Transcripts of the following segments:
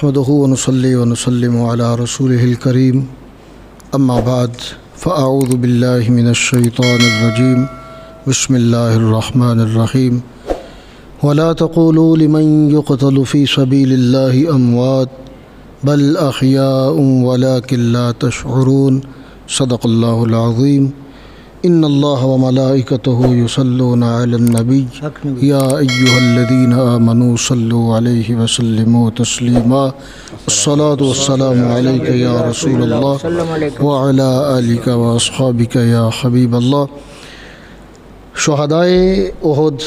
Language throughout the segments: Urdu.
نحمده ونصلي ونسلم على رسوله الكريم أما بعد فأعوذ بالله من الشيطان الرجيم بسم الله الرحمن الرحيم ولا تقولوا لمن يقتل في سبيل الله أموات بل أحياء ولكن لا تشعرون صدق الله العظيم ان اللہ وملائکتہ یصلون علی النبی یا ایہا الذین آمنوا صلوا علیہ وسلموا تسلیما الصلاة والسلام علیک یا رسول اللہ وعلی آلک واصحابک یا حبیب اللہ۔ شہدائے احد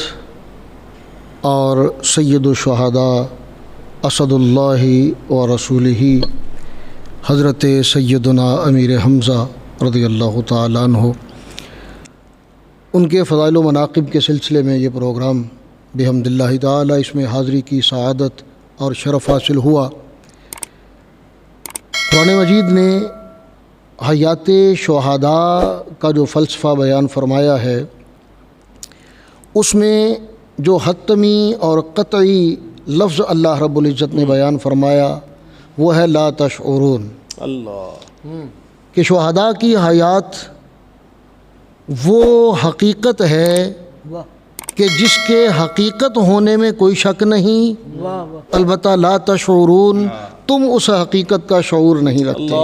اور سید الشہداء اسد اللہ و رسولہ حضرت سیدنا امیر حمزہ رضی اللہ تعالیٰ عنہ، ان کے فضائل و مناقب کے سلسلے میں یہ پروگرام بحمد اللہ تعالی اس میں حاضری کی سعادت اور شرف حاصل ہوا۔ قرآن مجید نے حیات شہداء کا جو فلسفہ بیان فرمایا ہے، اس میں جو حتمی اور قطعی لفظ اللہ رب العزت نے بیان فرمایا وہ ہے لا تشعرون، کہ شہداء کی حیات وہ حقیقت ہے کہ جس کے حقیقت ہونے میں کوئی شک نہیں، البتہ لا تشعرون، تم اس حقیقت کا شعور نہیں رکھتے۔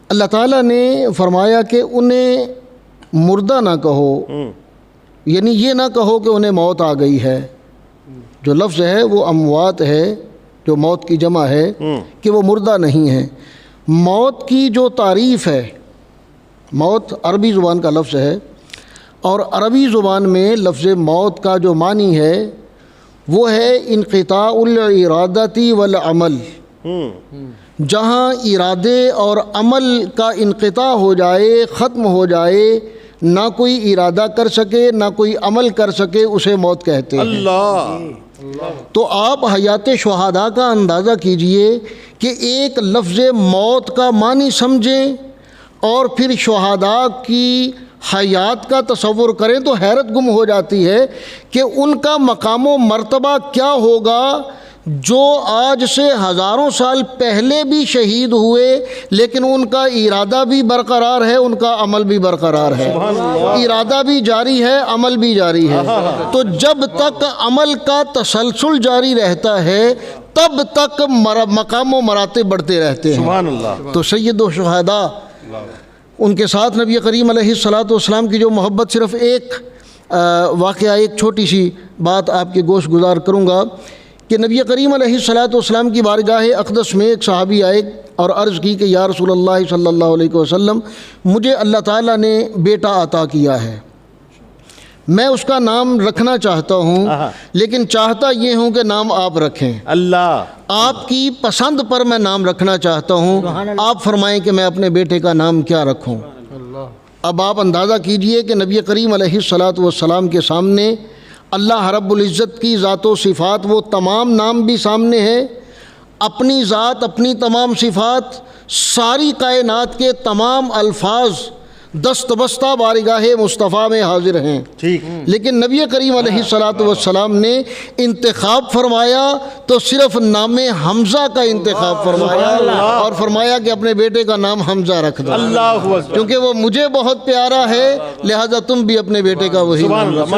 اللہ تعالیٰ نے فرمایا کہ انہیں مردہ نہ کہو، یعنی یہ نہ کہو کہ انہیں موت آ گئی ہے۔ جو لفظ ہے وہ اموات ہے، جو موت کی جمع ہے، کہ وہ مردہ نہیں ہے۔ موت کی جو تعریف ہے، موت عربی زبان کا لفظ ہے، اور عربی زبان میں لفظ موت کا جو معنی ہے وہ ہے انقطاع الارادتی والعمل، جہاں ارادے اور عمل کا انقطاع ہو جائے، ختم ہو جائے، نہ کوئی ارادہ کر سکے نہ کوئی عمل کر سکے، اسے موت کہتے ہیں۔ تو آپ حیات شہداء کا اندازہ کیجئے کہ ایک لفظ موت کا معنی سمجھیں اور پھر شہداء کی حیات کا تصور کریں تو حیرت گم ہو جاتی ہے کہ ان کا مقام و مرتبہ کیا ہوگا جو آج سے ہزاروں سال پہلے بھی شہید ہوئے، لیکن ان کا ارادہ بھی برقرار ہے، ان کا عمل بھی برقرار ہے، ارادہ بھی جاری ہے، عمل بھی جاری ہے۔ تو جب تک عمل کا تسلسل جاری رہتا ہے تب تک مقام و مراتب بڑھتے رہتے ہیں۔ تو سید الشہداء، ان کے ساتھ نبی کریم علیہ السلام کی جو محبت، صرف ایک واقعہ، ایک چھوٹی سی بات آپ کے گوش گزار کروں گا کہ نبی کریم علیہ السلام کی بارگاہ اقدس میں ایک صحابی آئے اور عرض کی کہ یا رسول اللہ صلی اللہ علیہ وسلم، مجھے اللہ تعالیٰ نے بیٹا عطا کیا ہے، میں اس کا نام رکھنا چاہتا ہوں، لیکن چاہتا یہ ہوں کہ نام آپ رکھیں، آپ کی پسند پر میں نام رکھنا چاہتا ہوں، آپ فرمائیں کہ میں اپنے بیٹے کا نام کیا رکھوں۔ اب آپ اندازہ کیجئے کہ نبی کریم علیہ السلام کے سامنے اللہ رب العزت کی ذات و صفات، وہ تمام نام بھی سامنے ہیں، اپنی ذات، اپنی تمام صفات، ساری کائنات کے تمام الفاظ دست بستہ بارگاہ مصطفیٰ میں حاضر ہیں، لیکن نبی کریم علیہ السلام نے انتخاب فرمایا تو صرف نام حمزہ کا انتخاب فرمایا اور فرمایا کہ اپنے بیٹے کا نام حمزہ رکھ دو، کیونکہ وہ مجھے بہت پیارا ہے، لہذا تم بھی اپنے بیٹے کا وہی نام رکھو۔